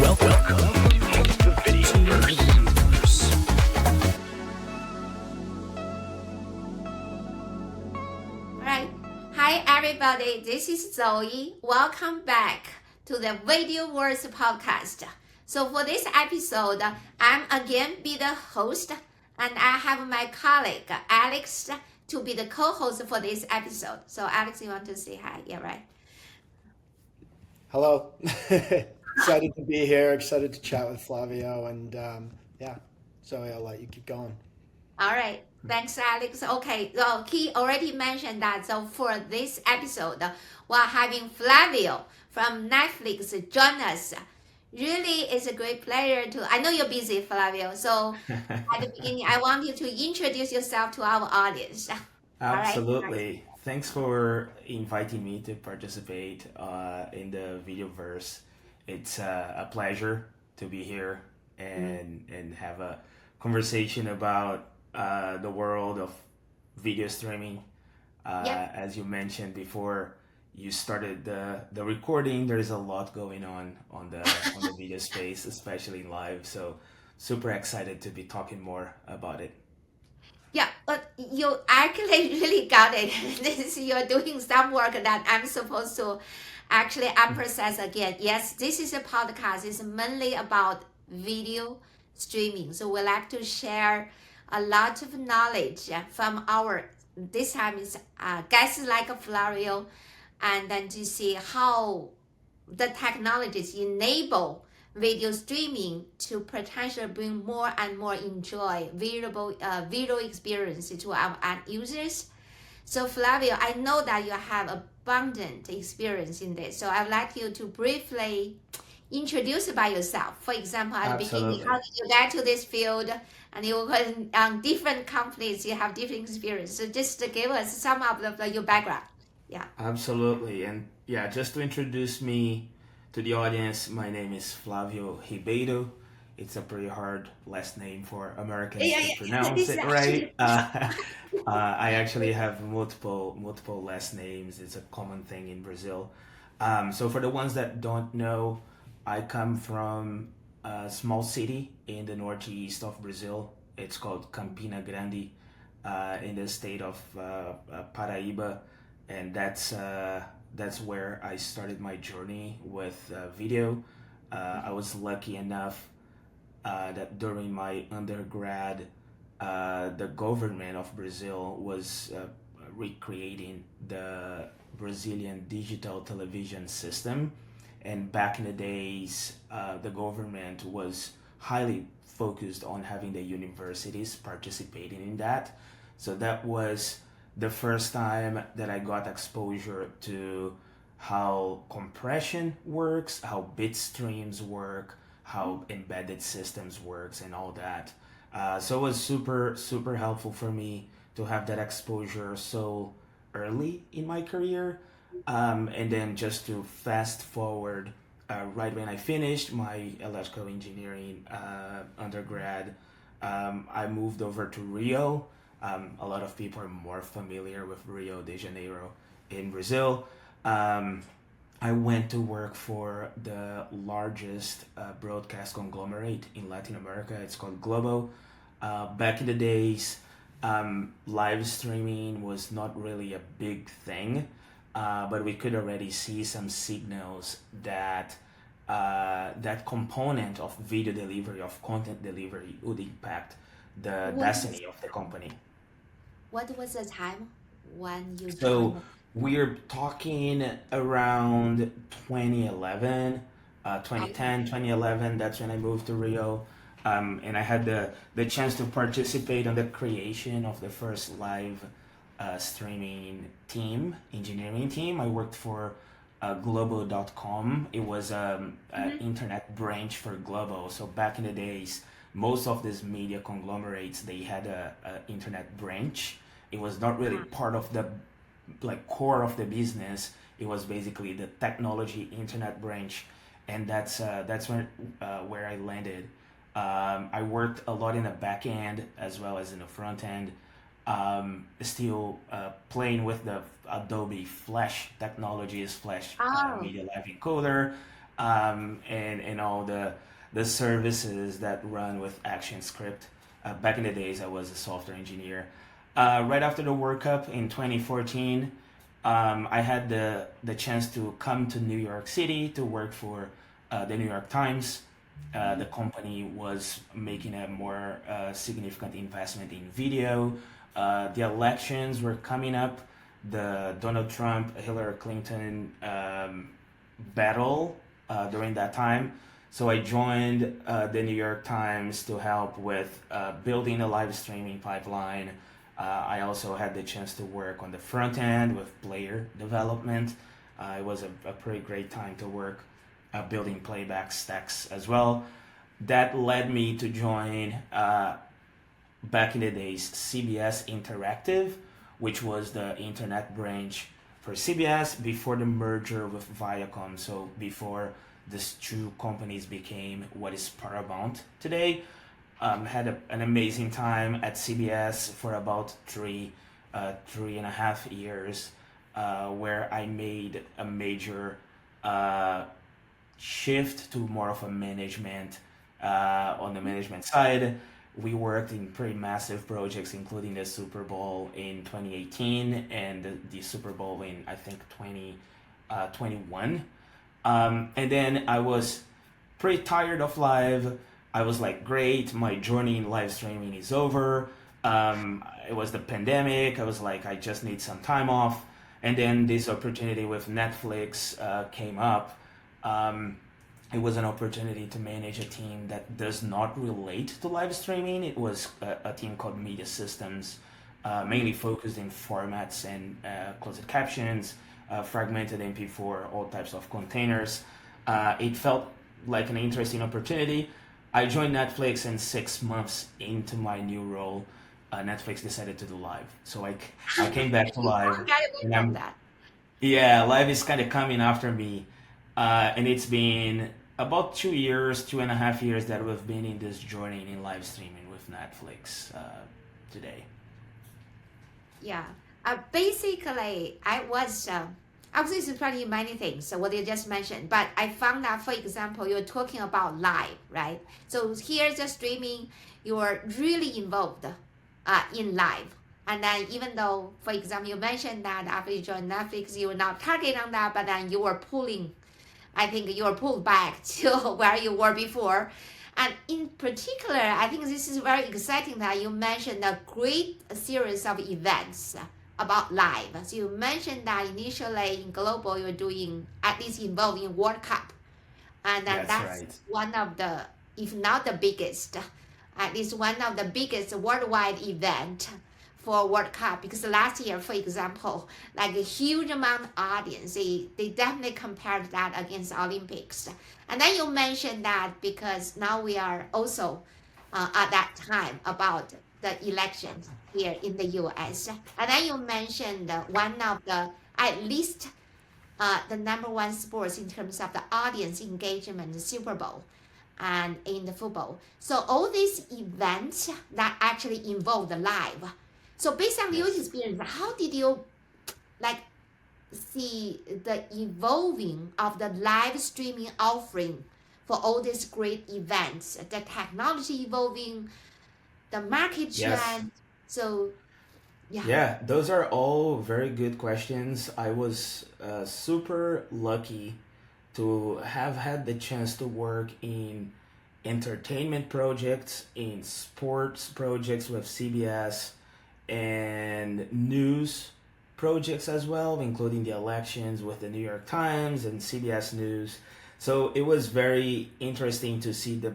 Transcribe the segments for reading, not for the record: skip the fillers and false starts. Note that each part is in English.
the Videoverse. Alright. Hi everybody, this is Zoe. Welcome back to the Videoverse podcast. So for this episode, I'm again be the host and I have my colleague Alex to be the co-host for this episode. So Alex, you want to say hi? Yeah, right. Hello. Excited to be here. Excited to chat with Flavio. And yeah, Zoe, I'll let you keep going. All right. Thanks, Alex. Okay, so he already mentioned that. So for this episode, we're having Flavio from Netflix join us. Really, it's a great pleasure to. I know you're busy, Flavio. So at the beginning, I want you to introduce yourself to our audience. All right. Absolutely. Thanks for inviting me to participate in the Videoverse. It's a pleasure to be here and have a conversation about the world of video streaming. Yeah. As you mentioned before you started the recording, there's a lot going on the video space, especially in live. So super excited to be talking more about it. Yeah, but you actually really got it. This you're doing some work that I'm supposed to actually emphasize again. Yes, this is a podcast. It's mainly about video streaming. So we like to share a lot of knowledge from our this time is guests like Flario, and then to see how the technologies enable video streaming to potentially bring more and more enjoy video experience to our end users. So Flavio, I know that you have abundant experience in this. So I'd like you to briefly introduce by yourself. For example, at the beginning, how Absolutely. did you get to this field? And you work on different companies, you have different experience. So just to give us some of your background. Yeah. Absolutely. And yeah, just to introduce me to the audience, my name is Flavio Ribeiro. It's a pretty hard last name for Americans Yeah, to yeah, pronounce it's it right. actually. I actually have multiple last names. It's a common thing in Brazil. So for the ones that don't know, I come from a small city in the northeast of Brazil. It's called Campina Grande, in the state of Paraíba, and that's where I started my journey with video. I was lucky enough that during my undergrad, the government of Brazil was recreating the Brazilian digital television system. And back in the days, the government was highly focused on having the universities participating in that. So that was the first time that I got exposure to how compression works, how bit streams work, how embedded systems works, and all that. So it was super helpful for me to have that exposure so early in my career. And then just to fast forward, right when I finished my electrical engineering undergrad, I moved over to Rio. A lot of people are more familiar with Rio de Janeiro in Brazil. Um, I went to work for the largest broadcast conglomerate in Latin America. It's called Globo. Back in the days, live streaming was not really a big thing, but we could already see some signals that that component of video delivery, of content delivery, would impact the What was destiny of the company. what was the time when you So joined? we're talking around 2011, Okay. 2010, 2011. That's when I moved to Rio. And I had the chance to participate on the creation of the first live streaming team, engineering team. I worked for Globo.com. It was an Mhm. internet branch for Globo. So back in the days, most of these media conglomerates, they had a internet branch. It was not really Ah, part of the like core of the business. It was basically the technology internet branch, and that's where I landed. I worked a lot in the back end as well as in the front end. Still playing with the Adobe Flash technologies, Flash oh, Media Live Encoder. and all the services that run with ActionScript. Back in the days, I was a software engineer. Right after the World Cup in 2014, I had the chance to come to New York City to work for the New York Times. The company was making a more significant investment in video. The elections were coming up. The Donald Trump, Hillary Clinton battle during that time. So I joined the New York Times to help with building a live streaming pipeline. I also had the chance to work on the front end with player development. It was a pretty great time to work building playback stacks as well. That led me to join, back in the days, CBS Interactive, which was the internet branch for CBS before the merger with Viacom. So before these two companies became what is Paramount today. Had an amazing time at CBS for about three and a half years, where I made a major shift to more of a management, on the management side. We worked in pretty massive projects, including the Super Bowl in 2018 and the Super Bowl in, I think, 2021. And then I was pretty tired of live. I was like, great, my journey in live streaming is over. It was the pandemic. I was like, I just need some time off. And then this opportunity with Netflix came up. It was an opportunity to manage a team that does not relate to live streaming. It was a team called Media Systems, mainly focused in formats and closed captions, fragmented MP4, all types of containers. It felt like an interesting opportunity. I joined Netflix, and 6 months into my new role, Netflix decided to do live. So I came back to live, and live is kind of coming after me. And it's been about 2 years, 2.5 years that we've been in this journey in live streaming with Netflix today. Yeah. Basically, I was studying many things, so what you just mentioned, but I found that, for example, you're talking about live, right? So here's the streaming, you're really involved in live. And then even though, for example, you mentioned that after you joined Netflix, you were not targeting on that, but then you were pulled back to where you were before. And in particular, I think this is very exciting that you mentioned a great series of events about live. So you mentioned that initially in Global, you're doing, at least involving World Cup. And then that's right. one of the, if not the biggest, at least one of the biggest worldwide event for World Cup, because last year, for example, like a huge amount of audience, they definitely compared that against Olympics. And then you mentioned that because now we are also at that time about the elections here in the US. And then you mentioned one of the, at least the number one sports in terms of the audience engagement, the Super Bowl and in the football. So all these events that actually involve the live. So based on your experience, how did you like see the evolving of the live streaming offering for all these great events, the technology evolving, the market Yes. trend? So yeah. Yeah, those are all very good questions. I was super lucky to have had the chance to work in entertainment projects, in sports projects with CBS, and news projects as well, including the elections with the New York Times and CBS News. So it was very interesting to see the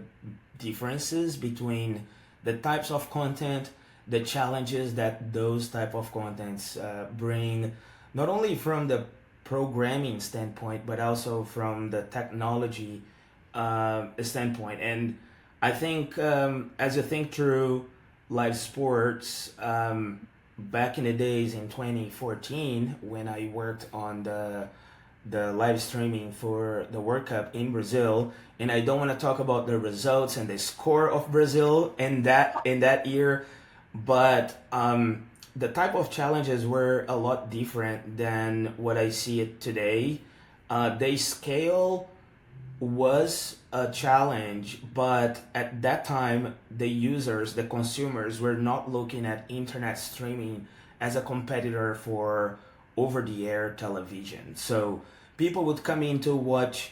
differences between the types of content, the challenges that those type of contents bring, not only from the programming standpoint, but also from the technology standpoint. And I think as you think through live sports, back in the days in 2014, when I worked on the live streaming for the World Cup in Brazil, and I don't want to talk about the results and the score of Brazil in that year, but the type of challenges were a lot different than what I see it today. They scale was a challenge, but at that time, the users, the consumers, were not looking at internet streaming as a competitor for over the air television. So people would come in to watch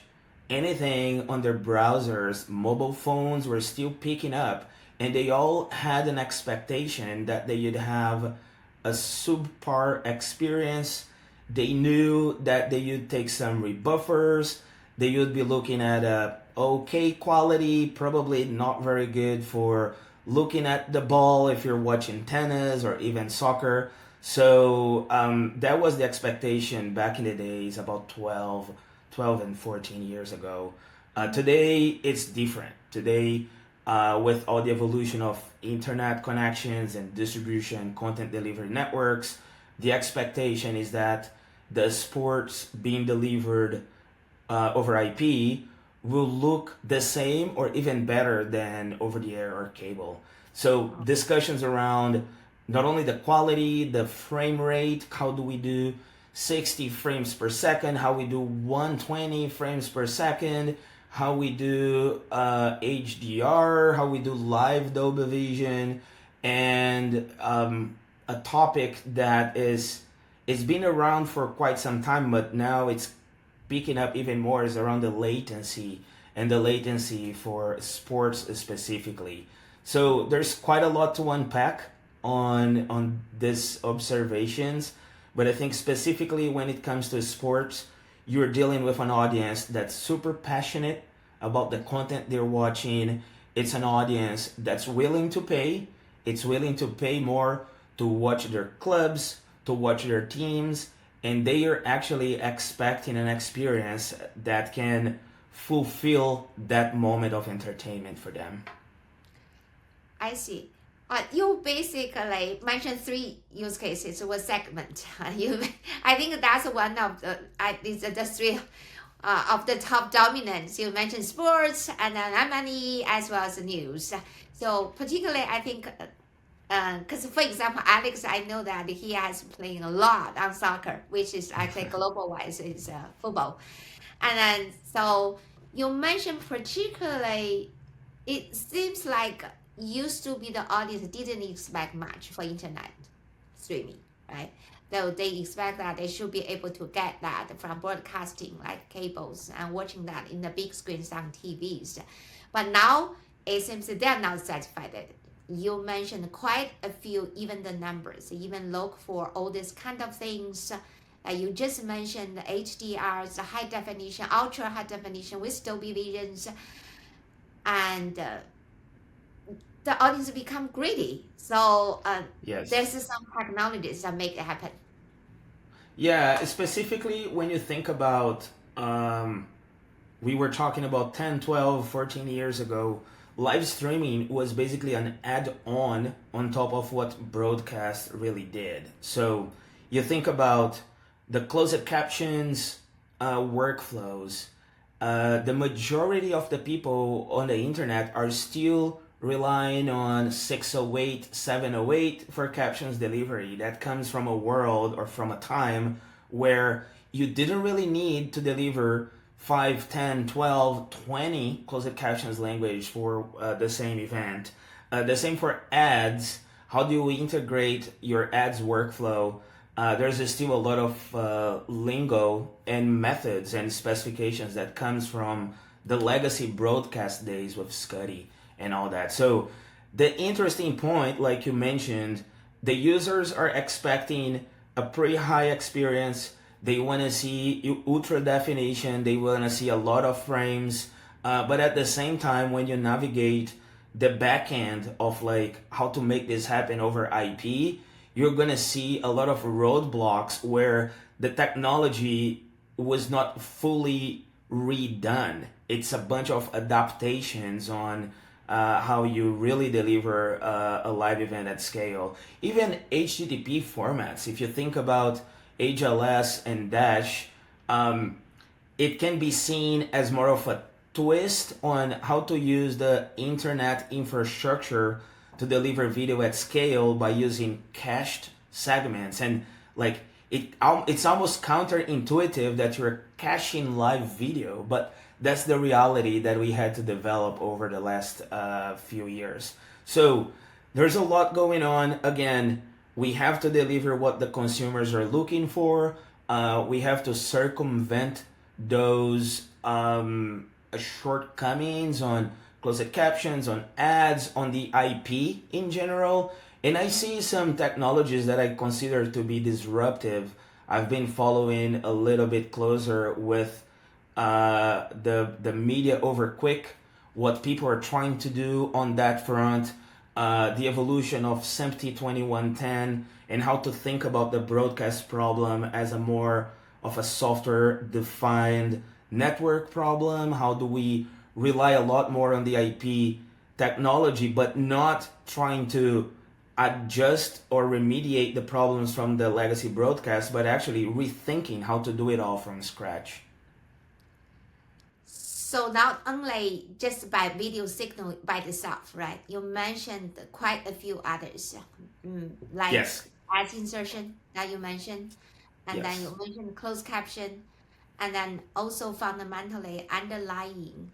anything on their browsers. Mobile phones were still picking up, and they all had an expectation that they would have a subpar experience. They knew that they would take some rebuffers. They would be looking at a okay quality, probably not very good for looking at the ball if you're watching tennis or even soccer. So that was the expectation back in the days, about 12 and 14 years ago. Today, it's different. Today, with all the evolution of internet connections and distribution, content delivery networks, the expectation is that the sports being delivered over IP will look the same or even better than over the air or cable. So discussions around not only the quality, the frame rate, how do we do 60 frames per second, how we do 120 frames per second, how we do HDR, how we do live Dolby Vision, and a topic that it's been around for quite some time, but now it's picking up even more is around the latency and the latency for sports specifically. So there's quite a lot to unpack on these observations, but I think specifically when it comes to sports, you're dealing with an audience that's super passionate about the content they're watching. It's an audience that's willing to pay. It's willing to pay more to watch their clubs, to watch their teams, and they are actually expecting an experience that can fulfill that moment of entertainment for them. I see. You basically mentioned three use cases or segment. I think that's one of the three of the top dominants. You mentioned sports and then money as well as news. So particularly, I think, because for example, Alex, I know that he has playing a lot on soccer, which is actually global wise is football, and then so you mentioned particularly, it seems like used to be the audience didn't expect much for internet streaming, right? Though they expect that they should be able to get that from broadcasting like cables and watching that in the big screens on TVs. But now it seems that they're not satisfied. You mentioned quite a few, even the numbers, even look for all these kind of things. You just mentioned the HDRs, the high definition, ultra high definition with Dolby Visions, and the audience become greedy. So Yes. there's some technologies that make it happen. Yeah, specifically when you think about, we were talking about 10, 12, 14 years ago, live streaming was basically an add-on top of what broadcast really did. So you think about the closed captions, workflows. The majority of the people on the internet are still relying on 608, 708 for captions delivery. That comes from a world or from a time where you didn't really need to deliver 5, 10, 12, 20 closed captions language for the same event. The same for ads. How do you integrate your ads workflow? There's still a lot of lingo and methods and specifications that comes from the legacy broadcast days with Scuddy and all that. So the interesting point, like you mentioned, the users are expecting a pretty high experience. They want to see ultra definition. They want to see a lot of frames. But at the same time, when you navigate the back end of like how to make this happen over IP, you're going to see a lot of roadblocks where the technology was not fully redone. It's a bunch of adaptations on how you really deliver a live event at scale. Even HTTP formats, if you think about HLS and Dash, it can be seen as more of a twist on how to use the internet infrastructure to deliver video at scale by using cached segments. And like it's almost counterintuitive that you're caching live video, but that's the reality that we had to develop over the last few years. So there's a lot going on. Again, we have to deliver what the consumers are looking for. We have to circumvent those shortcomings on closed captions, on ads, on the IP in general. And I see some technologies that I consider to be disruptive. I've been following a little bit closer with the media over quick, what people are trying to do on that front, the evolution of SMPTE 2110, and how to think about the broadcast problem as a more of a software defined network problem. How do we rely a lot more on the IP technology, but not trying to adjust or remediate the problems from the legacy broadcast, but actually rethinking how to do it all from scratch. So not only just by video signal by itself, right? You mentioned quite a few others, like Yes. ad insertion that you mentioned, and then Yes. you mentioned closed caption, and then also fundamentally underlying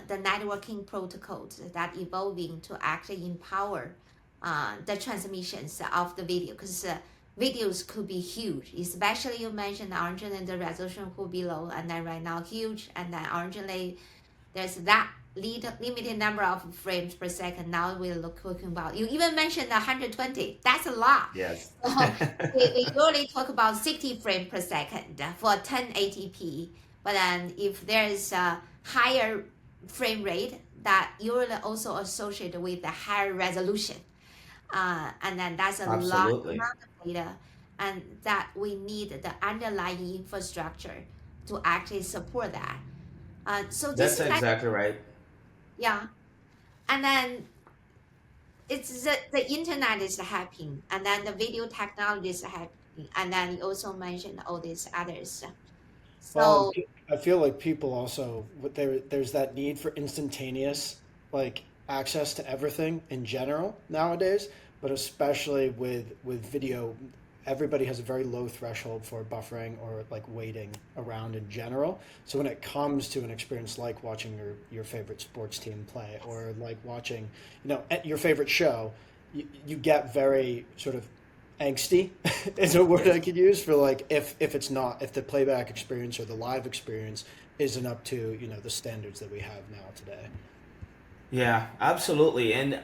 the networking protocols that evolving to actually empower the transmissions of the video, because videos could be huge, especially you mentioned originally the resolution could be low, and then right now huge, and then originally there's that limited number of frames per second. Now we're talking about, you even mentioned 120, that's a lot. Yes. So we usually talk about 60 frames per second for 1080p, but then if there's a higher frame rate, that usually also associated with the higher resolution, and then that's a lot Absolutely. amount of data, and that we need the underlying infrastructure to actually support that. So this That's is like, exactly right. yeah, and then it's the internet is happening, and then the video technology is happening, and then you also mentioned all these others. Well, and So I feel like people also there's that need for instantaneous like access to everything in general nowadays, but especially with video, everybody has a very low threshold for buffering or like waiting around in general. So when it comes to an experience like watching your favorite sports team play or like watching, your favorite show, you get very sort of angsty is a word I Yes. could use for like if the playback experience or the live experience isn't up to the standards that we have now today. Yeah, absolutely. And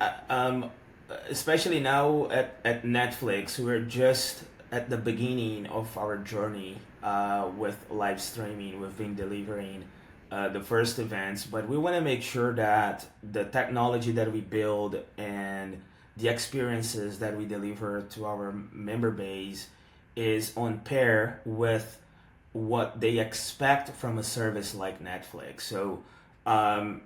especially now at Netflix, we're just at the beginning of our journey with live streaming. We've been delivering the first events, but we want to make sure that the technology that we build and the experiences that we deliver to our member base is on pair with what they expect from a service like Netflix. So, um,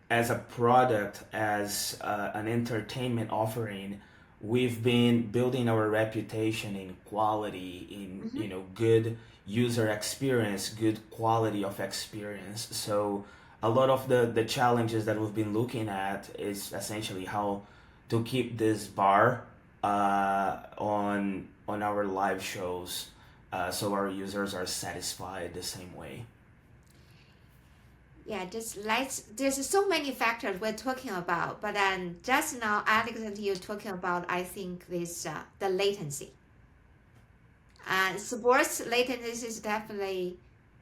as a product, as an entertainment offering, we've been building our reputation in quality, in mhm. good user experience, good quality of experience. So a lot of the challenges that we've been looking at is essentially how to keep this bar on our live shows, so our users are satisfied the same way. Yeah, just like there's so many factors we're talking about, but then just now, Alex, and you talking about, I think this the latency. Sports latency is definitely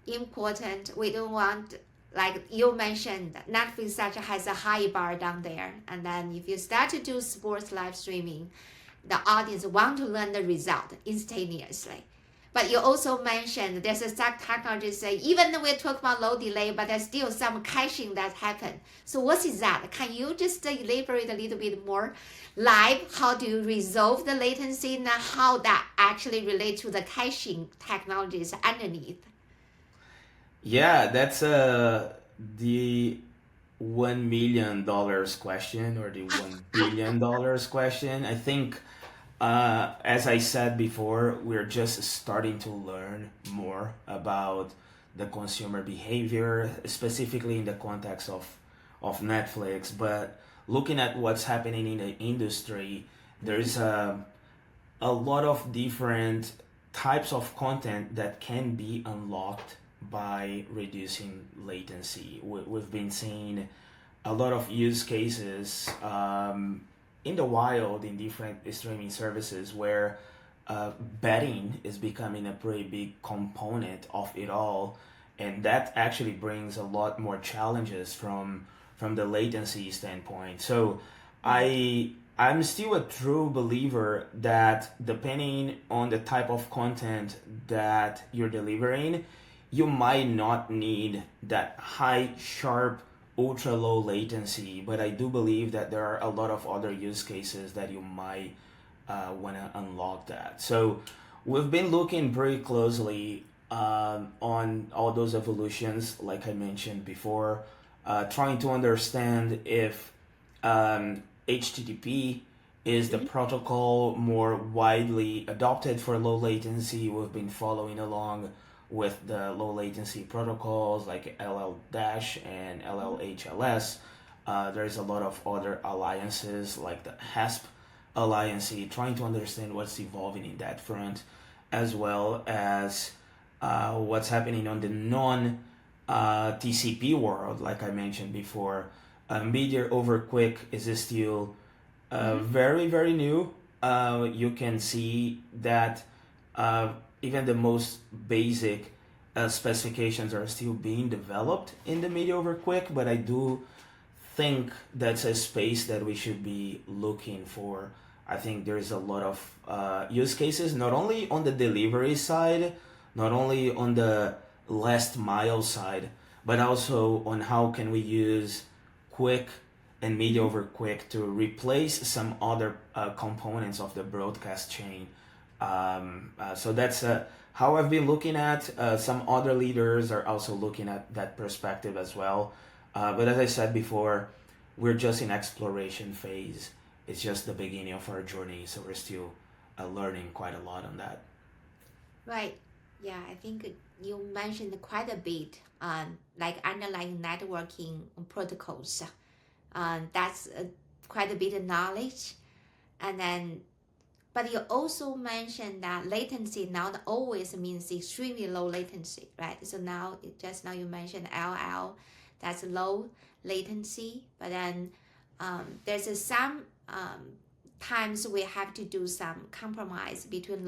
important. We don't want, like you mentioned, Netflix such has a high bar down there, and then if you start to do sports live streaming, the audience want to learn the result instantaneously. But you also mentioned there's a technology say even though we're talking about low delay, but there's still some caching that happen. So what is that? Can you just elaborate a little bit more? Live, how do you resolve the latency and how that actually relate to the caching technologies underneath? Yeah, that's the $1 million question or the $1 billion question. I think, as I said before, we're just starting to learn more about the consumer behavior, specifically in the context of Netflix. But looking at what's happening in the industry, there's a lot of different types of content that can be unlocked by reducing latency. We've been seeing a lot of use cases in the wild in different streaming services where betting is becoming a pretty big component of it all, and that actually brings a lot more challenges from the latency standpoint. So I'm still a true believer that depending on the type of content that you're delivering, you might not need that high, sharp, ultra low latency, but I do believe that there are a lot of other use cases that you might want to unlock that. So we've been looking very closely on all those evolutions, like I mentioned before, trying to understand if HTTP is the protocol more widely adopted for low latency. We've been following along with the low latency protocols like LL- and LLHLS. There's a lot of other alliances like the HASP alliance, trying to understand what's evolving in that front, as well as what's happening on the non TCP world. Like I mentioned before, media over quick is still very, very new. You can see that even the most basic specifications are still being developed in the media over quick, but I do think that's a space that we should be looking for. I think there's a lot of use cases, not only on the delivery side, not only on the last mile side, but also on how can we use quick and media over quick to replace some other components of the broadcast chain. So that's how I've been looking at. Some other leaders are also looking at that perspective as well. But as I said before, we're just in exploration phase. It's just the beginning of our journey, so we're still learning quite a lot on that. Right. Yeah, I think you mentioned quite a bit on like underlying networking protocols. That's quite a bit of knowledge. And then, but you also mentioned that latency not always means extremely low latency, right? So now, just now you mentioned LL, that's low latency, but then there's some times we have to do some compromise between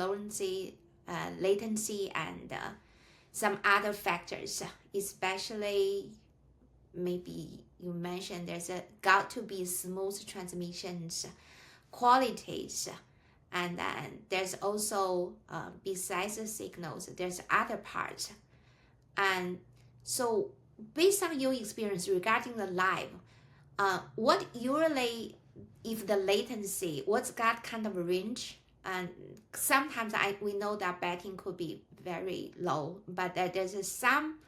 latency and some other factors, especially maybe you mentioned there's got to be smooth transmissions, qualities, and then there's also besides the signals, there's other parts. And so based on your experience regarding the live, what usually, if the latency, what's that kind of range? And sometimes we know that betting could be very low, but there's some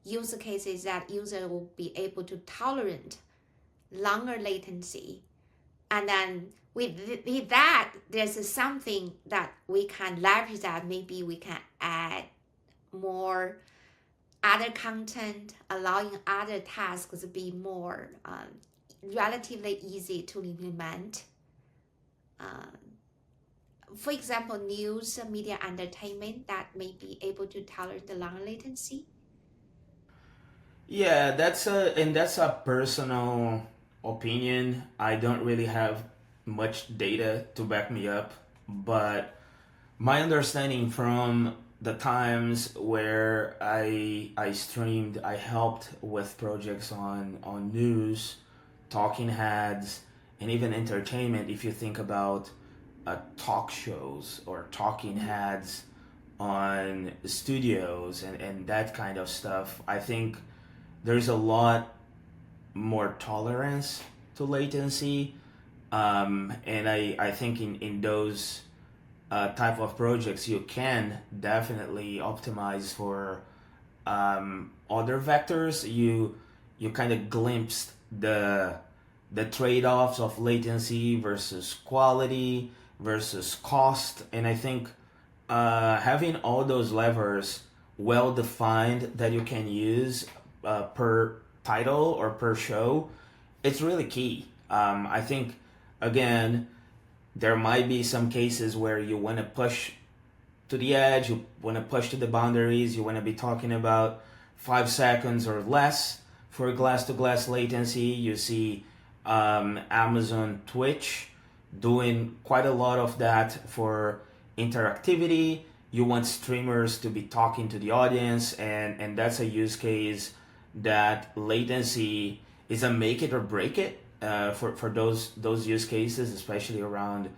use cases that user will be able to tolerate longer latency. And then with that, there's something that we can leverage that maybe we can add more other content, allowing other tasks to be more relatively easy to implement. For example, news, media, entertainment that may be able to tolerate the long latency. Yeah, that's a personal opinion. I don't really have much data to back me up, but my understanding from the times where I streamed, I helped with projects on news, talking heads, and even entertainment. If you think about talk shows or talking heads on studios and that kind of stuff, I think there's a lot more tolerance to latency, and I think in those type of projects you can definitely optimize for other vectors. You kind of glimpsed the trade-offs of latency versus quality versus cost, and I think having all those levers well defined that you can use per title or per show, it's really key. I think, again, there might be some cases where you want to push to the edge, you want to push to the boundaries, you want to be talking about 5 seconds or less for glass-to-glass latency. You see Amazon Twitch doing quite a lot of that for interactivity. You want streamers to be talking to the audience, and that's a use case that latency is a make it or break it for those use cases, especially around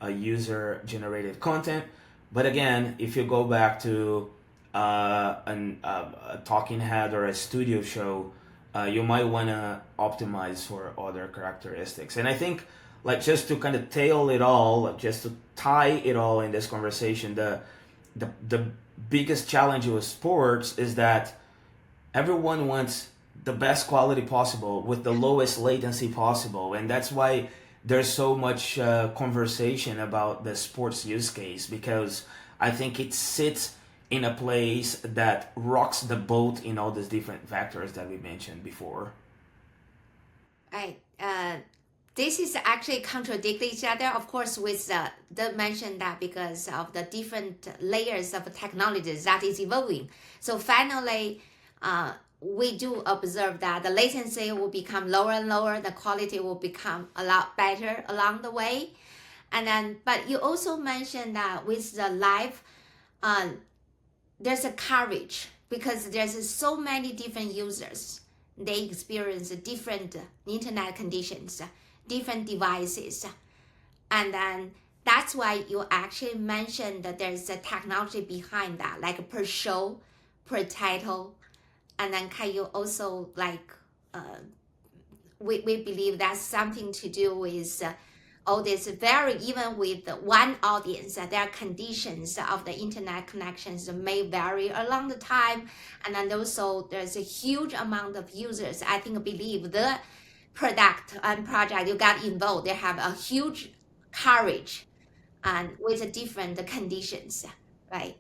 user generated content. But again, if you go back to a talking head or a studio show, you might want to optimize for other characteristics. And I think, like, just to kind of tail it all, just to tie it all in this conversation, the biggest challenge with sports is that everyone wants the best quality possible with the lowest latency possible, and that's why there's so much conversation about the sports use case, because I think it sits in a place that rocks the boat in all these different factors that we mentioned before. Right. This is actually contradict each other, of course, with the mention that because of the different layers of technologies that is evolving. So finally, we do observe that the latency will become lower and lower, the quality will become a lot better along the way. And then, but you also mentioned that with the live, there's a coverage because there's so many different users. They experience different internet conditions, different devices. And then that's why you actually mentioned that there's a technology behind that, like per show, per title. And then can you also we believe that's something to do with all this even with one audience, their conditions of the internet connections may vary along the time. And then also there's a huge amount of users, I think, believe the product and project you got involved, they have a huge coverage and with different conditions, right?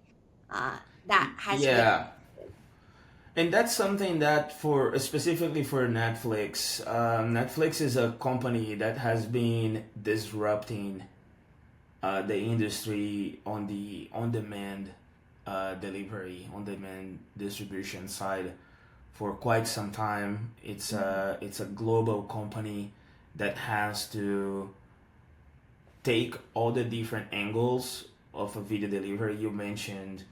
That has Yeah. And that's something that specifically for Netflix, Netflix is a company that has been disrupting the industry on the on-demand delivery, on-demand distribution side for quite some time. It's a global company that has to take all the different angles of a video delivery. You mentioned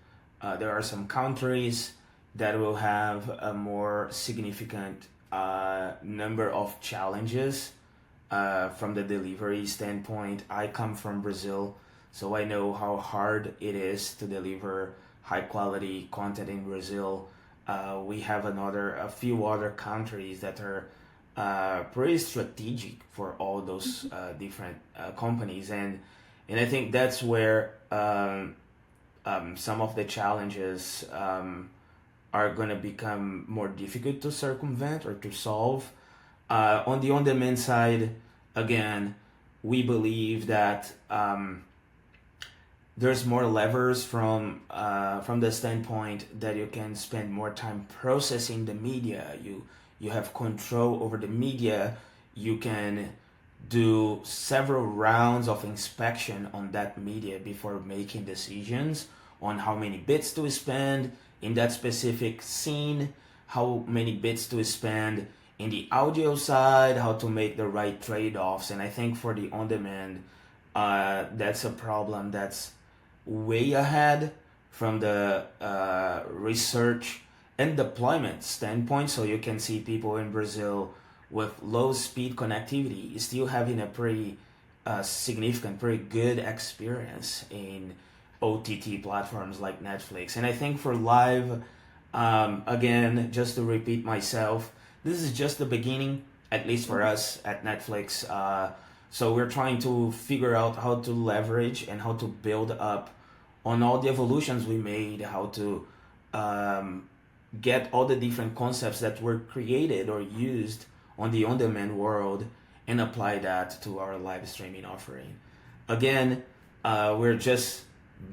there are some countries that will have a more significant number of challenges from the delivery standpoint. I come from Brazil, so I know how hard it is to deliver high quality content in Brazil. We have a few other countries that are pretty strategic for all those different companies, and I think that's where some of the challenges are going to become more difficult to circumvent or to solve. On the on-demand side, again, we believe that there's more levers from the standpoint that you can spend more time processing the media. You have control over the media. You can do several rounds of inspection on that media before making decisions on how many bits to spend in that specific scene, how many bits to spend in the audio side, how to make the right trade-offs. And I think for the on-demand, that's a problem that's way ahead from the research and deployment standpoint. So you can see people in Brazil with low speed connectivity still having a pretty significant, pretty good experience in OTT platforms like Netflix. And I think for live, again, just to repeat myself, this is just the beginning, at least for us at Netflix. So we're trying to figure out how to leverage and how to build up on all the evolutions we made, how to get all the different concepts that were created or used on the on-demand world and apply that to our live streaming offering. Again, we're just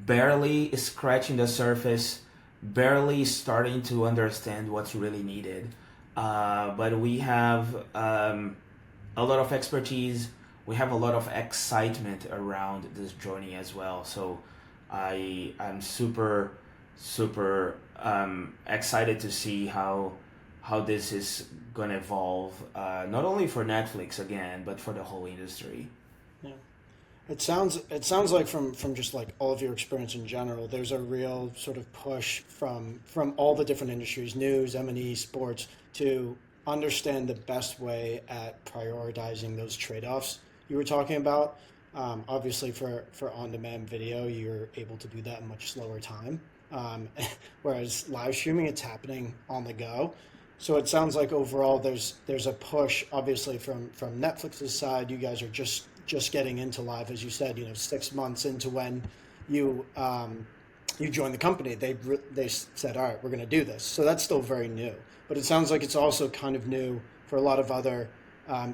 barely scratching the surface, barely starting to understand what's really needed. But we have a lot of expertise. We have a lot of excitement around this journey as well. So I'm super excited to see how this is going to evolve, not only for Netflix again, but for the whole industry. Yeah. It sounds like from just like all of your experience in general, there's a real sort of push from all the different industries, news, M&E, sports, to understand the best way at prioritizing those trade-offs you were talking about. Obviously, for on-demand video, you're able to do that in much slower time. Um, Whereas live streaming, it's happening on the go. So it sounds like overall there's a push, obviously from Netflix's side. You guys are just getting into live, as you said. 6 months into when you you joined the company, they said, all right, we're going to do this. So that's still very new. But it sounds like it's also kind of new for a lot of other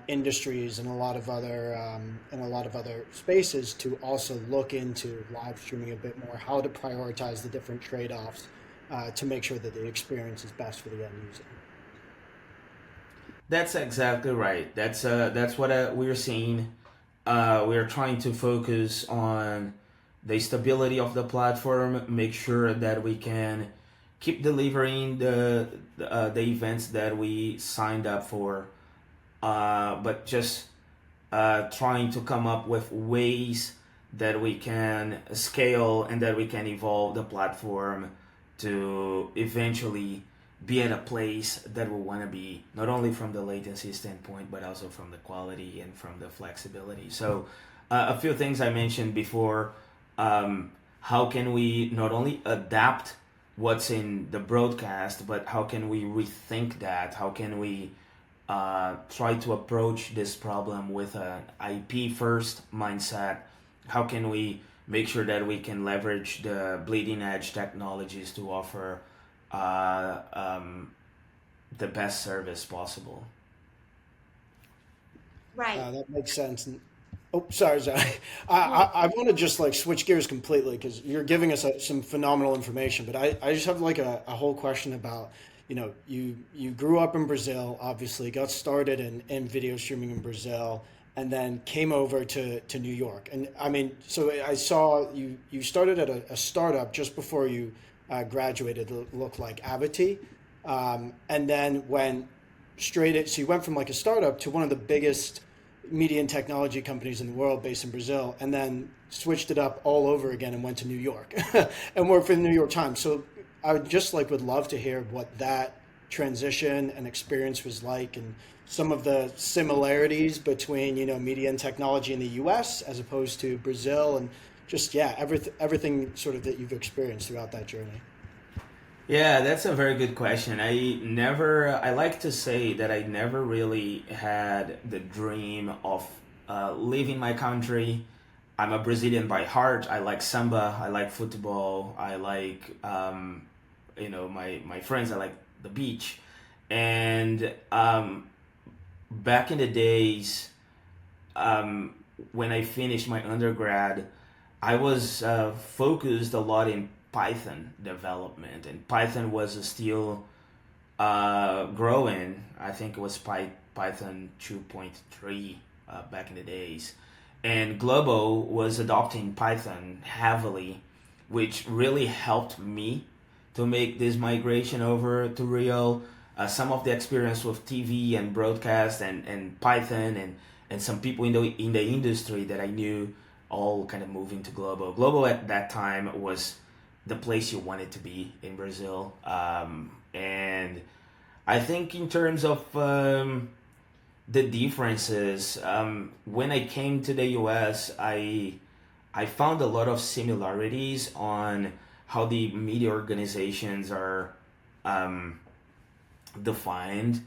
industries and a lot of other spaces to also look into live streaming a bit more, how to prioritize the different trade-offs to make sure that the experience is best for the end user. That's exactly right. That's what we're seeing. We're trying to focus on the stability of the platform, make sure that we can keep delivering the events that we signed up for, but just trying to come up with ways that we can scale and that we can evolve the platform to eventually be at a place that we want to be, not only from the latency standpoint, but also from the quality and from the flexibility. So a few things I mentioned before. How can we not only adapt what's in the broadcast, but how can we rethink that? How can we try to approach this problem with an IP first mindset? How can we make sure that we can leverage the bleeding edge technologies to offer the best service possible? Right. That makes sense. Oh, sorry, Zach. I want to just like switch gears completely because you're giving us some phenomenal information. But I just have like a whole question about, you grew up in Brazil, obviously, got started in video streaming in Brazil, and then came over to New York. And I mean, so I saw you started at a startup just before you graduated, it looked like Avity, and then went so you went from like a startup to one of the biggest media and technology companies in the world based in Brazil, and then switched it up all over again and went to New York and worked for the New York Times. So I would love to hear what that transition and experience was like, and some of the similarities between media and technology in the U.S. as opposed to Brazil, and just everything sort of that you've experienced throughout that journey. Yeah, that's a very good question. I like to say that I never really had the dream of leaving my country. I'm a Brazilian by heart. I like samba. I like football. I like, my friends. I like the beach. And back in the days, when I finished my undergrad, I was focused a lot in Python development, and Python was still growing. I think it was Python 2.3 back in the days, and Globo was adopting Python heavily, which really helped me to make this migration over to Rio. Some of the experience with TV and broadcast and Python and some people in the industry that I knew all kind of moving to Globo. Globo at that time was the place you wanted to be in Brazil. And I think in terms of the differences, when I came to the US, I found a lot of similarities on how the media organizations are defined.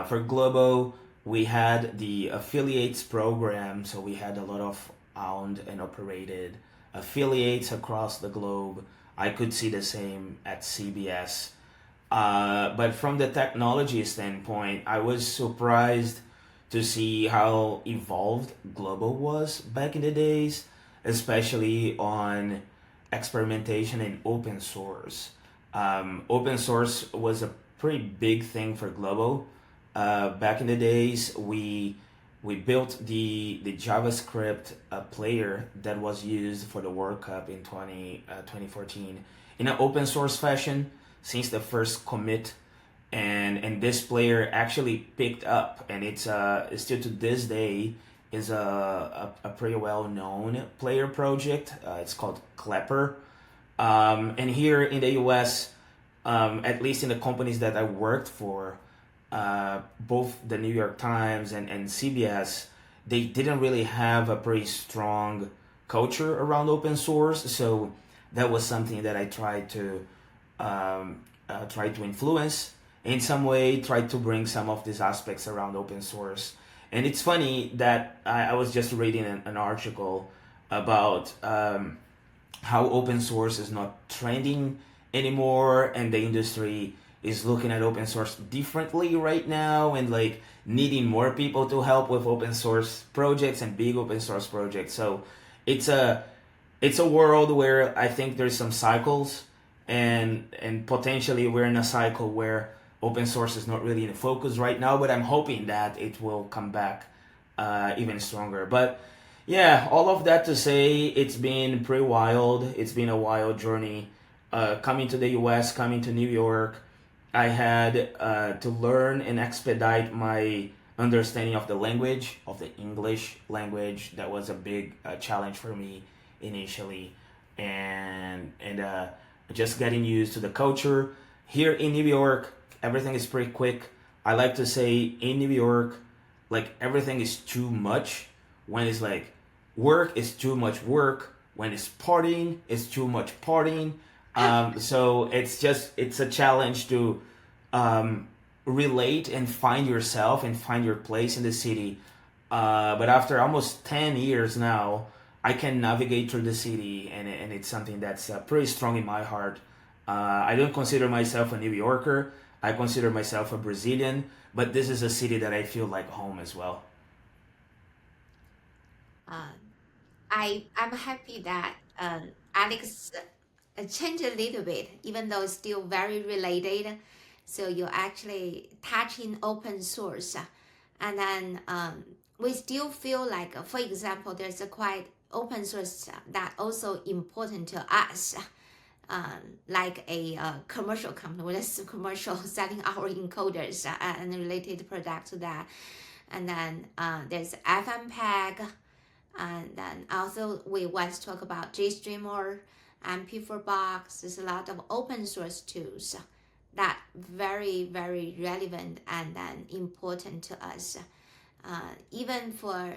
For Globo, we had the affiliates program, so we had a lot of owned and operated affiliates across the globe. I could see the same at CBS. But from the technology standpoint, I was surprised to see how evolved Globo was back in the days, especially on experimentation in open source. Open source was a pretty big thing for Globo. Back in the days, we built the JavaScript player that was used for the World Cup in 2014 in an open source fashion. since the first commit, and this player actually picked up, and it's still to this day is a pretty well known player project. It's called Klepper, and here in the U.S., at least in the companies that I worked for, both the New York Times and CBS, they didn't really have a pretty strong culture around open source. So that was something that I tried to influence in some way, tried to bring some of these aspects around open source. And it's funny that I was just reading an article about how open source is not trending anymore, and the industry is looking at open source differently right now, and like needing more people to help with open source projects and big open source projects. So it's a world where I think there's some cycles, and potentially we're in a cycle where open source is not really in the focus right now, but I'm hoping that it will come back even stronger. But yeah, all of that to say, it's been pretty wild. It's been a wild journey. Coming to the US, coming to New York, I had to learn and expedite my understanding of the language, of the English language. That was a big challenge for me initially, and just getting used to the culture. Here in New York, everything is pretty quick. I like to say in New York, like everything is too much. When it's like work is too much work. When it's partying, it's too much partying. So it's a challenge to relate and find yourself and find your place in the city. But after almost 10 years now, I can navigate through the city, and it's something that's pretty strong in my heart. I don't consider myself a New Yorker. I consider myself a Brazilian, but this is a city that I feel like home as well. I'm happy that Alex changed a little bit, even though it's still very related. So you actually touching open source, and then we still feel like, for example, there's a quite open source that also important to us. Like a commercial company, with a commercial selling our encoders and related products to that. And then there's FMPEG, and then also we want to talk about GStreamer, MP4 Box. There's a lot of open source tools that very, very relevant and then important to us. Even for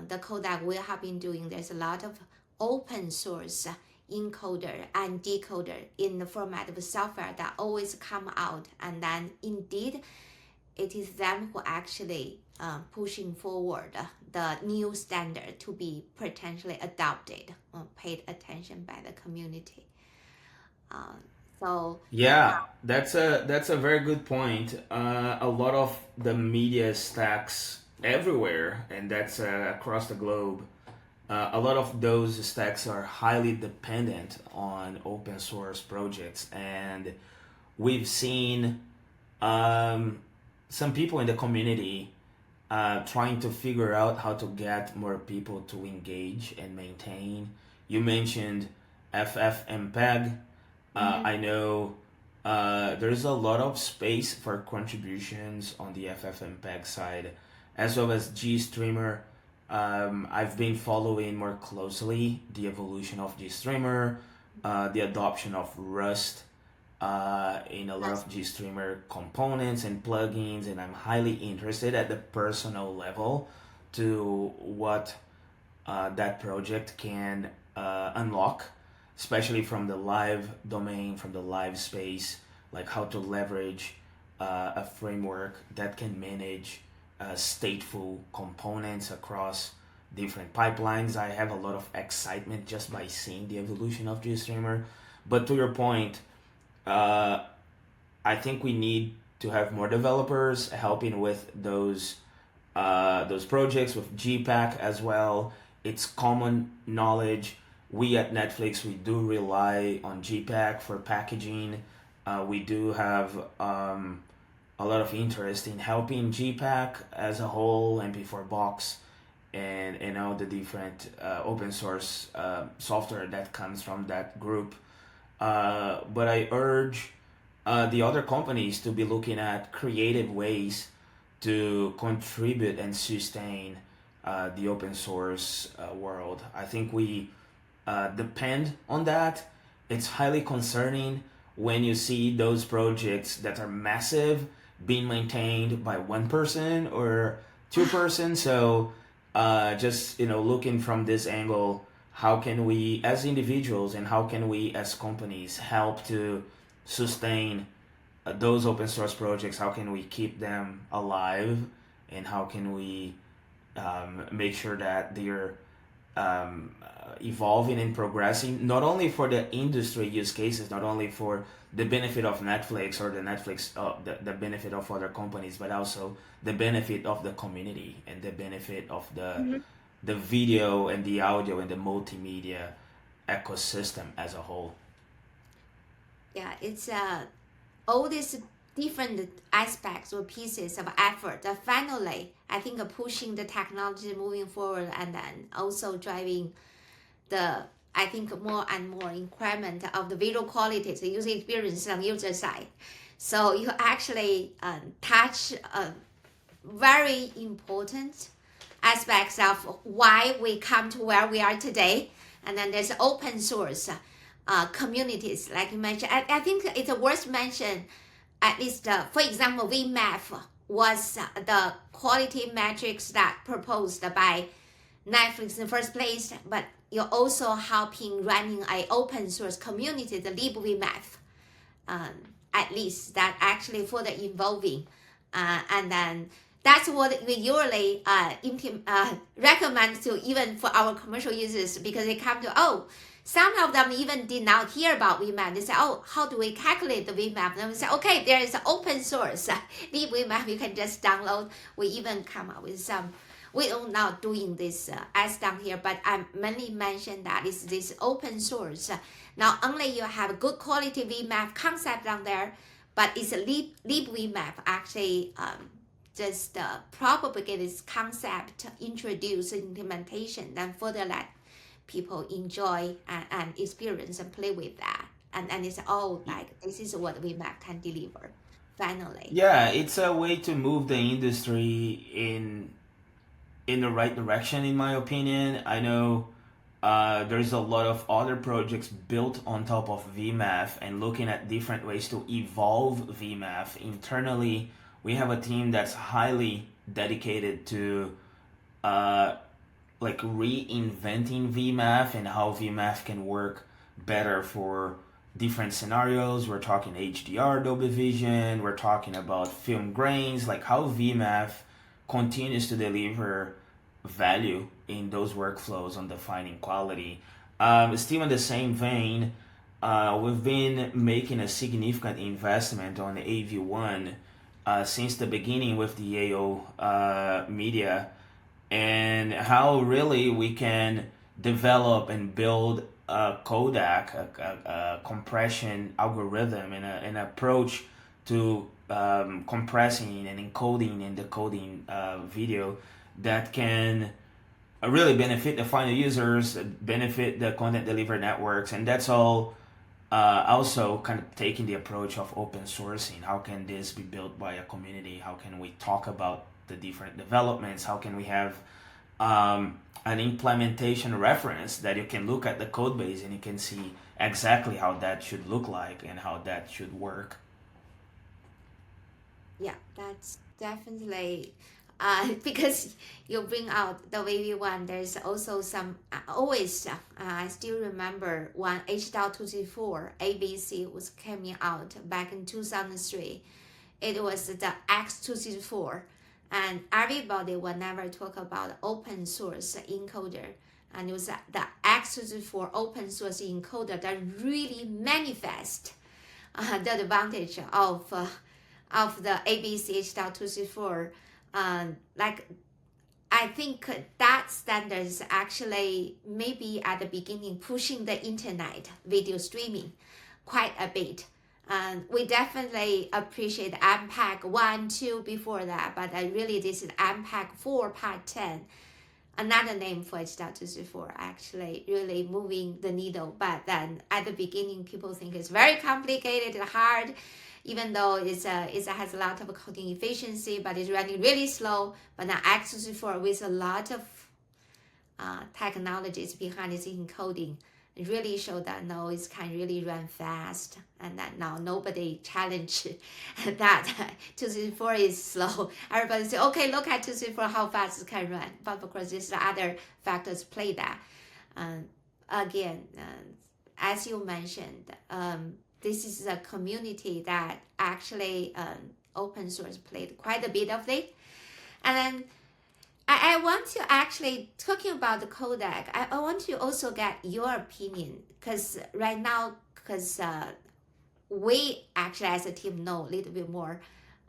the code that we have been doing, there's a lot of open source encoder and decoder in the format of software that always come out, and then indeed it is them who actually pushing forward the new standard to be potentially adopted, paid attention by the community. So Yeah, that's a very good point. A lot of the media stacks everywhere, and that's across the globe. A lot of those stacks are highly dependent on open source projects, and we've seen some people in the community trying to figure out how to get more people to engage and maintain. You mentioned FFmpeg. I know there's a lot of space for contributions on the FFmpeg side, as well as GStreamer. I've been following more closely the evolution of GStreamer, the adoption of Rust in a lot of GStreamer components and plugins, and I'm highly interested at the personal level to what that project can unlock, especially from the live domain, from the live space, like how to leverage a framework that can manage stateful components across different pipelines. I have a lot of excitement just by seeing the evolution of GStreamer. But to your point, I think we need to have more developers helping with those projects with GPAC as well. It's common knowledge. We at Netflix, we do rely on GPAC for packaging. We do have a lot of interest in helping GPAC as a whole, MP4 Box, and all the different open source software that comes from that group. But I urge the other companies to be looking at creative ways to contribute and sustain the open source world. I think we depend on that. It's highly concerning when you see those projects that are massive being maintained by one person or two persons. So just looking from this angle, how can we as individuals and how can we as companies help to sustain those open source projects? How can we keep them alive, and how can we make sure that they're evolving and progressing, not only for the industry use cases, not only for the benefit of Netflix or the benefit of other companies, but also the benefit of the community and the benefit of the video and the audio and the multimedia ecosystem as a whole. Yeah, it's all these different aspects or pieces of effort that finally, I think, pushing the technology moving forward, and then also driving I think more and more increment of the video quality, the user experience on user side. So you actually touch very important aspects of why we come to where we are today. And then there's open source communities, like you mentioned. I think it's worth mention, at least, for example, VMAF was the quality metrics that proposed by Netflix in the first place, but you're also helping running an open source community, the LibVMAF, at least that actually further involving. And then that's what we usually recommend to even for our commercial users, because they come to, some of them even did not hear about VMAP. They say, how do we calculate the VMAP? And we say, okay, there is an open source LibVMAP you can just download. We even come up with some. We are not doing this as down here, but I mainly mentioned that it's this open source. Not only you have good quality VMAP concept down there, but it's a LibVMAP actually just propagate this concept, introduce implementation, then further let people enjoy and experience and play with that. And it's all like, this is what VMAP can deliver, finally. Yeah, it's a way to move the industry in the right direction, in my opinion. I know there's a lot of other projects built on top of VMAF and looking at different ways to evolve VMAF. Internally, we have a team that's highly dedicated to like reinventing VMAF and how VMAF can work better for different scenarios. We're talking HDR, Dolby Vision, we're talking about film grains, like how VMAF continues to deliver value in those workflows on defining quality. Still in the same vein, we've been making a significant investment on AV1 since the beginning with the AO media, and how really we can develop and build a codec, a compression algorithm, and an approach to compressing and encoding and decoding video that can really benefit the final users, benefit the content delivery networks, and that's all also kind of taking the approach of open sourcing. How can this be built by a community? How can we talk about the different developments? How can we have an implementation reference that you can look at the code base and you can see exactly how that should look like and how that should work? Yeah, that's definitely because you bring out the wavy one. There's also some always. I still remember when H.264 ABC was coming out back in 2003. It was the X264, and everybody will never talk about open source encoder. And it was the X264 open source encoder that really manifest the advantage of the ABC H.264. Like, I think that standard is actually maybe at the beginning pushing the internet video streaming quite a bit. And we definitely appreciate AMPAC 1, 2 before that, but I really, this is AMPAC 4 Part 10. another name for H.264, actually really moving the needle. But then at the beginning, people think it's very complicated and hard, even though it has a lot of coding efficiency, but it's running really slow. But now X264 with a lot of technologies behind its encoding, it really showed that no, it can really run fast, and that now nobody challenge that 264 is slow. Everybody say, okay, look at 264 how fast it can run. But of course, there's other factors play that. Again, as you mentioned, this is a community that actually open source played quite a bit of it, and then I want to actually, talking about the codec, I want to also get your opinion, because right now, we actually as a team know a little bit more,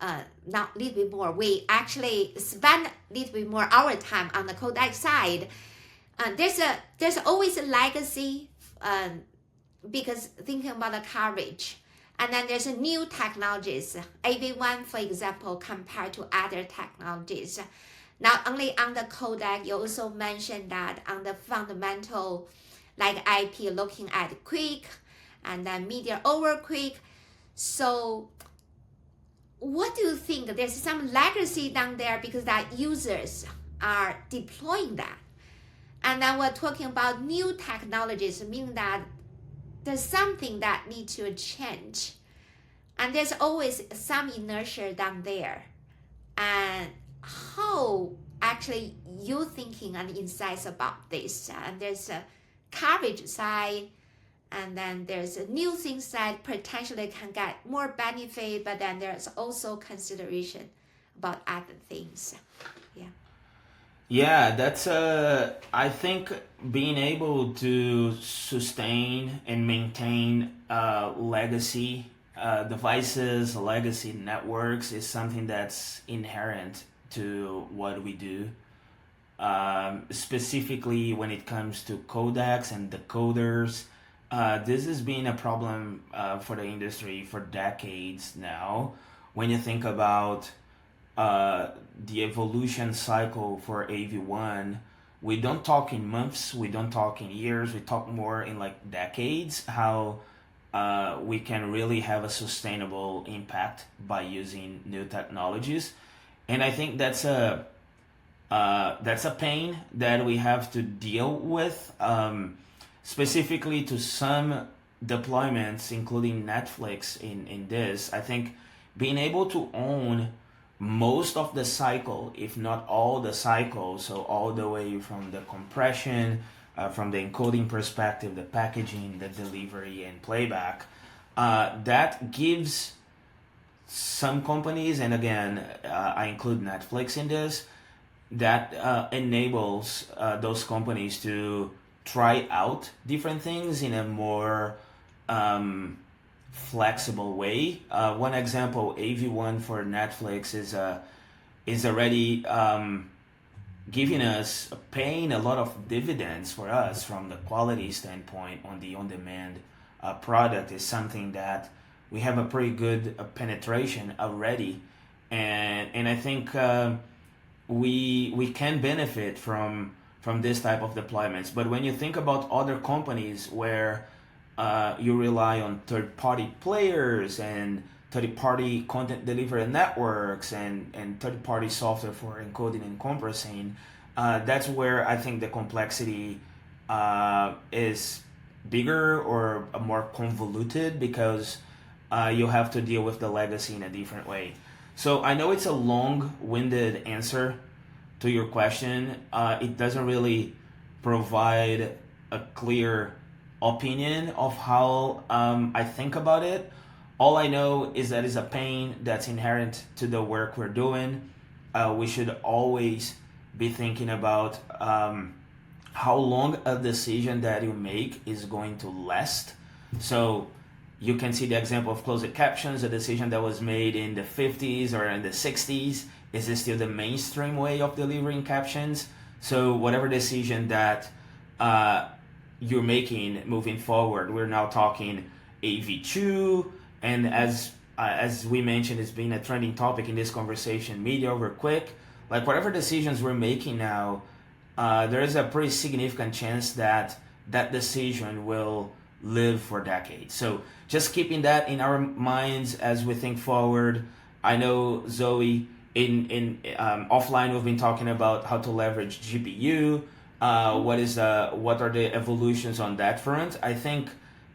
not a little bit more, we actually spend a little bit more our time on the codec side. There's always a legacy, because thinking about the coverage. And then there's a new technologies, AV1 for example, compared to other technologies. Not only on the codec, you also mentioned that on the fundamental, like IP, looking at quick, and then media over quick. So what do you think? There's some legacy down there because that users are deploying that. And then we're talking about new technologies, meaning that there's something that needs to change. And there's always some inertia down there. And how actually you thinking and insights about this? And there's a coverage side, and then there's a new things that potentially can get more benefit, but then there's also consideration about other things. Yeah, that's I think being able to sustain and maintain legacy devices, legacy networks is something that's inherent to what we do. Specifically when it comes to codecs and decoders, this has been a problem for the industry for decades now. When you think about the evolution cycle for AV1, we don't talk in months, we don't talk in years, we talk more in like decades, how we can really have a sustainable impact by using new technologies. And I think that's a pain that we have to deal with, specifically to some deployments, including Netflix in this. I think being able to own most of the cycle, if not all the cycle, so all the way from the compression, from the encoding perspective, the packaging, the delivery, and playback, that gives some companies, and again, I include Netflix in this, that enables those companies to try out different things in a more flexible way. One example, AV1 for Netflix is already giving us, paying a lot of dividends for us from the quality standpoint on the on-demand product. Is something that we have a pretty good penetration already, and I think we can benefit from this type of deployments. But when you think about other companies where you rely on third-party players and third-party content delivery networks and third-party software for encoding and compressing, that's where I think the complexity is bigger or more convoluted, because you have to deal with the legacy in a different way. So I know it's a long-winded answer to your question. It doesn't really provide a clear opinion of how I think about it. All I know is that it's a pain that's inherent to the work we're doing. We should always be thinking about how long a decision that you make is going to last. So you can see the example of closed captions, a decision that was made in the 50s or in the 60s. Is this still the mainstream way of delivering captions? So whatever decision that you're making moving forward, we're now talking AV2, and as we mentioned, it's been a trending topic in this conversation, media over quick. Like whatever decisions we're making now, there is a pretty significant chance that that decision will live for decades. So just keeping that in our minds as we think forward. I know Zoe in offline we've been talking about how to leverage GPU. What are the evolutions on that front? I think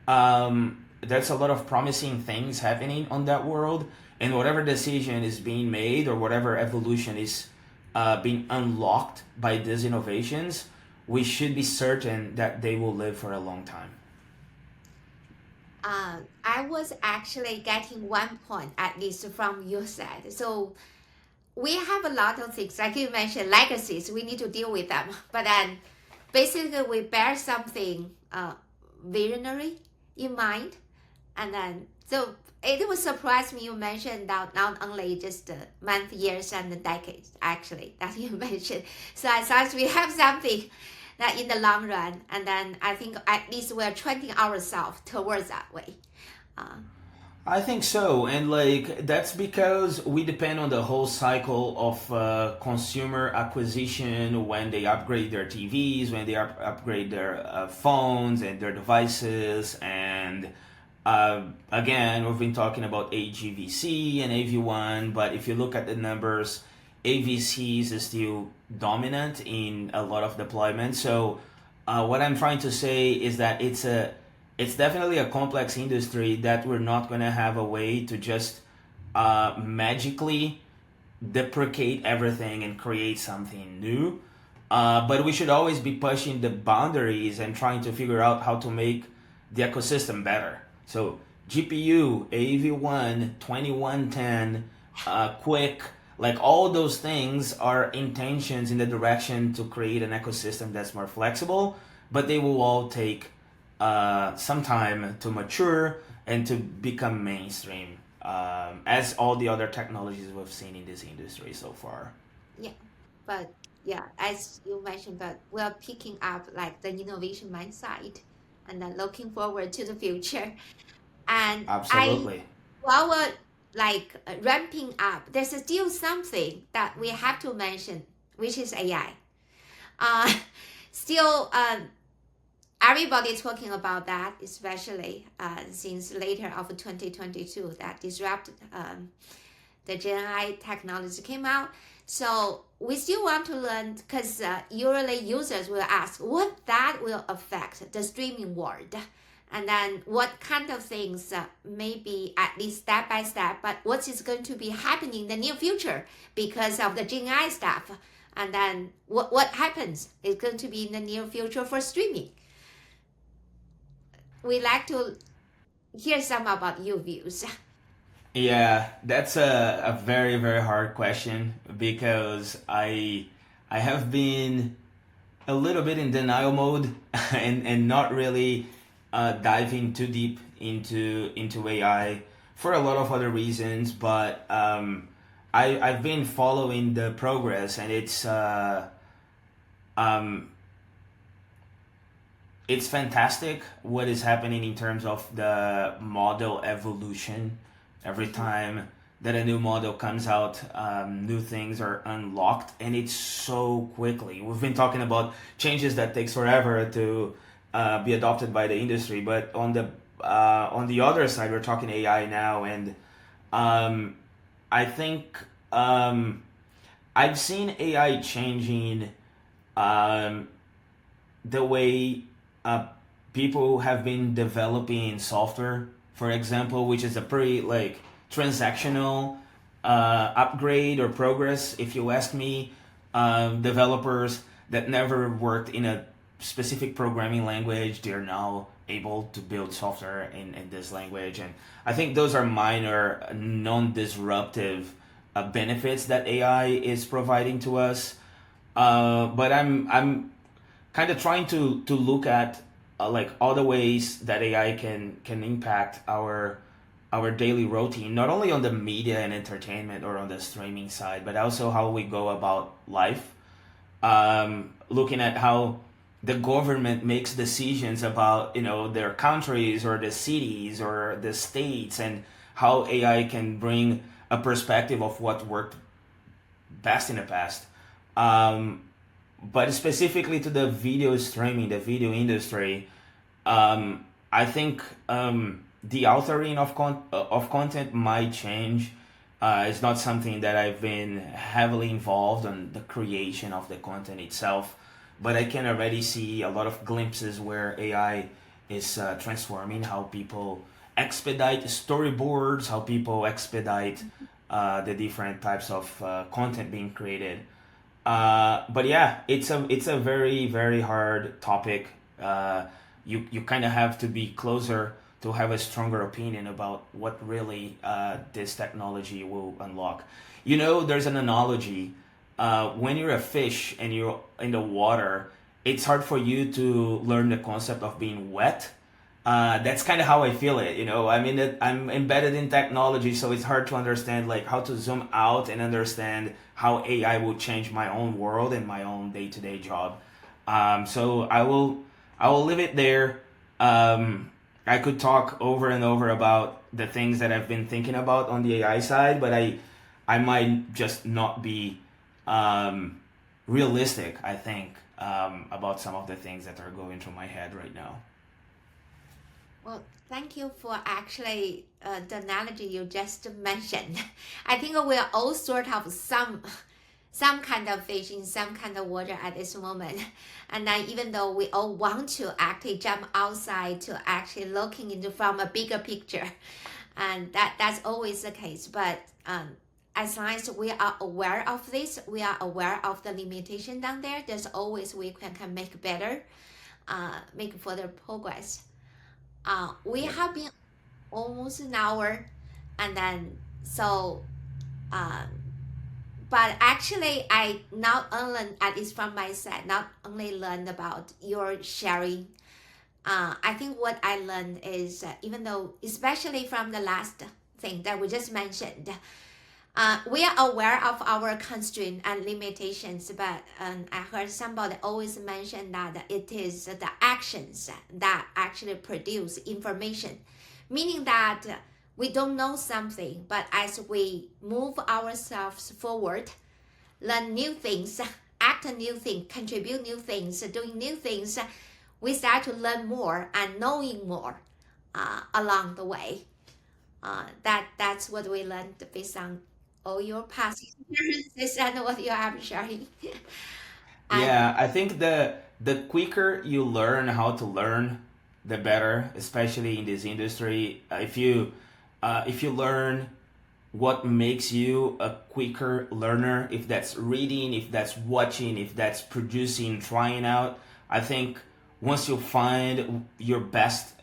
there's a lot of promising things happening on that world, and whatever decision is being made or whatever evolution is being unlocked by these innovations, we should be certain that they will live for a long time. I was actually getting one point at least from your side. So we have a lot of things, like you mentioned, legacies. We need to deal with them. But then basically we bear something visionary in mind. And then, so it will surprise me you mentioned that not only just month, years, and the decades, actually, that you mentioned. So as such, we have something that in the long run, and then I think at least we're trending ourselves towards that way. I think so, and like that's because we depend on the whole cycle of consumer acquisition when they upgrade their TVs, when they upgrade their phones and their devices, and again, we've been talking about AGVC and AV1, but if you look at the numbers, AVCs is still dominant in a lot of deployments. So what I'm trying to say is that it's definitely a complex industry that we're not going to have a way to just magically deprecate everything and create something new. But we should always be pushing the boundaries and trying to figure out how to make the ecosystem better. So GPU, AV1, 2110, Quick, like all those things are intentions in the direction to create an ecosystem that's more flexible, but they will all take some time to mature and to become mainstream, as all the other technologies we've seen in this industry so far. Yeah, but yeah, as you mentioned, but we're picking up like the innovation mindset and then looking forward to the future. And Absolutely. while we're like ramping up, there's still something that we have to mention, which is AI. Uh, still, everybody talking about that, especially since later of 2022, that disrupted the Gen I technology came out. So we still want to learn because usually users will ask what that will affect the streaming world. And then what kind of things, maybe at least step by step, but what is going to be happening in the near future because of the Gen I stuff. And then what happens is going to be in the near future for streaming. We like to hear some about your views. Yeah, that's a very, very hard question because I have been a little bit in denial mode and not really diving too deep into AI for a lot of other reasons, but I've been following the progress, and um, it's fantastic what is happening in terms of the model evolution. Every time that a new model comes out, new things are unlocked, and it's so quickly. We've been talking about changes that takes forever to be adopted by the industry, but on the other side, we're talking AI now, and I think I've seen AI changing um, the way people have been developing software, for example, which is a pretty like transactional upgrade or progress. If you ask me, developers that never worked in a specific programming language, they're now able to build software in this language, and I think those are minor, non-disruptive benefits that AI is providing to us. But I'm kind of trying to look at like other ways that AI can impact our daily routine, not only on the media and entertainment or on the streaming side, but also how we go about life. Looking at how the government makes decisions about their countries or the cities or the states, and how AI can bring a perspective of what worked best in the past. but specifically to the video streaming, the video industry, I think the authoring of content might change. It's not something that I've been heavily involved in the creation of the content itself, but I can already see a lot of glimpses where AI is transforming how people expedite storyboards, how people expedite the different types of content being created. But yeah, it's a very hard topic. You kind of have to be closer to have a stronger opinion about what really this technology will unlock. You know, there's an analogy. When you're a fish and you're in the water, it's hard for you to learn the concept of being wet. That's kind of how I feel it. You know, I mean, I'm embedded in technology, so it's hard to understand like how to zoom out and understand how AI will change my own world and my own day-to-day job. So I will leave it there. I could talk over and over about the things that I've been thinking about on the AI side, but I might just not be realistic, I think, about some of the things that are going through my head right now. Well, thank you for actually the analogy you just mentioned. I think we are all sort of some kind of fish in some kind of water at this moment. And then even though we all want to actually jump outside to actually looking into from a bigger picture, and that's always the case. But as long as we are aware of this, we are aware of the limitation down there, there's always we can make better, make further progress. We Yep. have been almost an hour, and then so um, but actually I not only, at least from my side, not only learned about your sharing. I think what I learned is even though, especially from the last thing that we just mentioned, we are aware of our constraint and limitations, but I heard somebody always mention that it is the actions that actually produce information, meaning that we don't know something, but as we move ourselves forward, learn new things, act new things, contribute new things, doing new things, we start to learn more and knowing more along the way. That's what we learned based on all your past experiences and what you have sharing. And Yeah, I think the quicker you learn how to learn, the better, especially in this industry. If you learn what makes you a quicker learner, if that's reading, if that's watching, if that's producing, trying out, I think once you find your best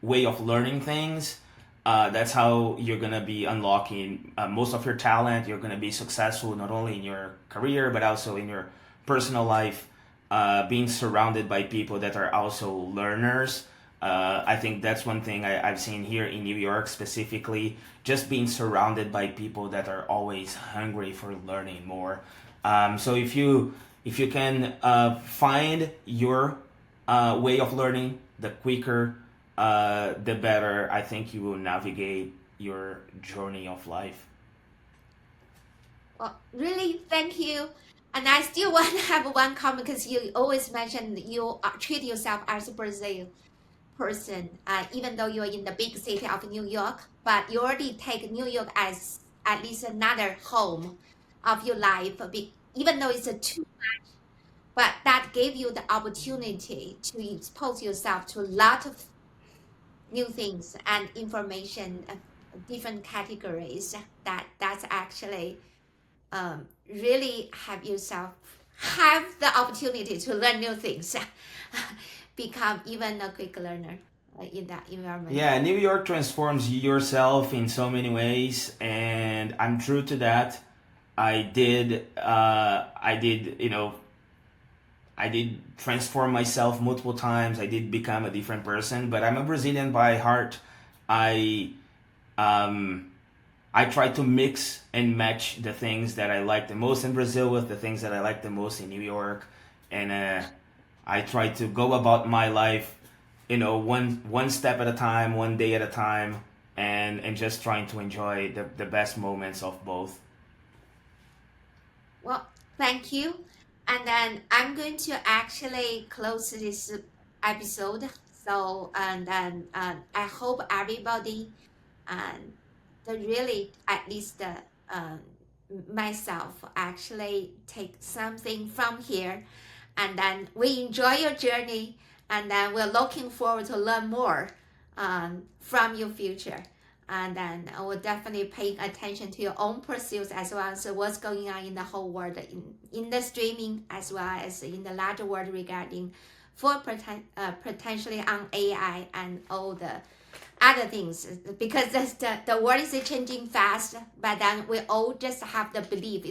way of learning things, that's how you're gonna be unlocking most of your talent. You're gonna be successful not only in your career but also in your personal life. Being surrounded by people that are also learners. I think that's one thing I've seen here in New York specifically. Just being surrounded by people that are always hungry for learning more. So if you can find your way of learning, the quicker, the better. I think you will navigate your journey of life. well, really, thank you. And I still want to have one comment because you always mention you treat yourself as a Brazil person, even though you're in the big city of New York, but you already take New York as at least another home of your life, even though it's a two, but that gave you the opportunity to expose yourself to a lot of new things and information, different categories. That's actually really have yourself have the opportunity to learn new things, become even a quick learner in that environment. Yeah, New York transforms yourself in so many ways, and I'm true to that. I did transform myself multiple times. I did become a different person, but I'm a Brazilian by heart. I um, I try to mix and match the things that I like the most in Brazil with the things that I like the most in New York, and I try to go about my life, one step at a time, one day at a time, and just trying to enjoy the best moments of both. Well, thank you. And then I'm going to actually close this episode. So, and then I hope everybody, and the really, at least um, myself, actually take something from here. And then we enjoy your journey. And then we're looking forward to learn more from your future. And then I will definitely paying attention to your own pursuits as well as what's going on in the whole world, in the streaming as well as in the larger world regarding for potentially on AI and all the other things, because the world is changing fast, but then we all just have the belief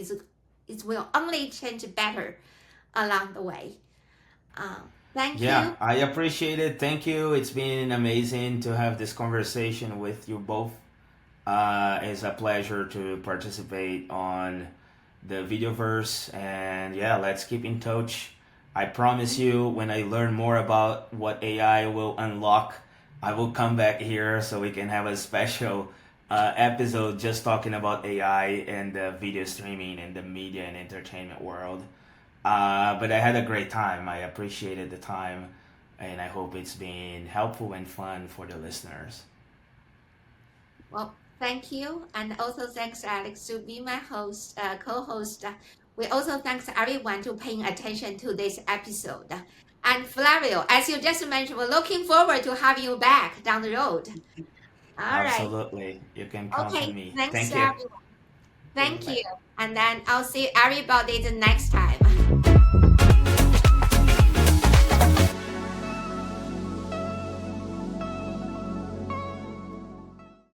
it will only change better along the way. Thank Yeah, you. I appreciate it. Thank you. It's been amazing to have this conversation with you both. It's a pleasure to participate on the Videoverse, and yeah, let's keep in touch. I promise you, when I learn more about what AI will unlock, I will come back here so we can have a special episode just talking about AI and the video streaming and the media and entertainment world. But I had a great time. I appreciated the time, and I hope it's been helpful and fun for the listeners. Well, thank you, and also thanks Alex to be my host, co-host. We also thanks everyone to paying attention to this episode. And Flavio, as you just mentioned, we're looking forward to having you back down the road. All right. Absolutely. You can count on Okay. me. Thanks, Thank you. everyone. Thank Bye. you. And then I'll see everybody the next time.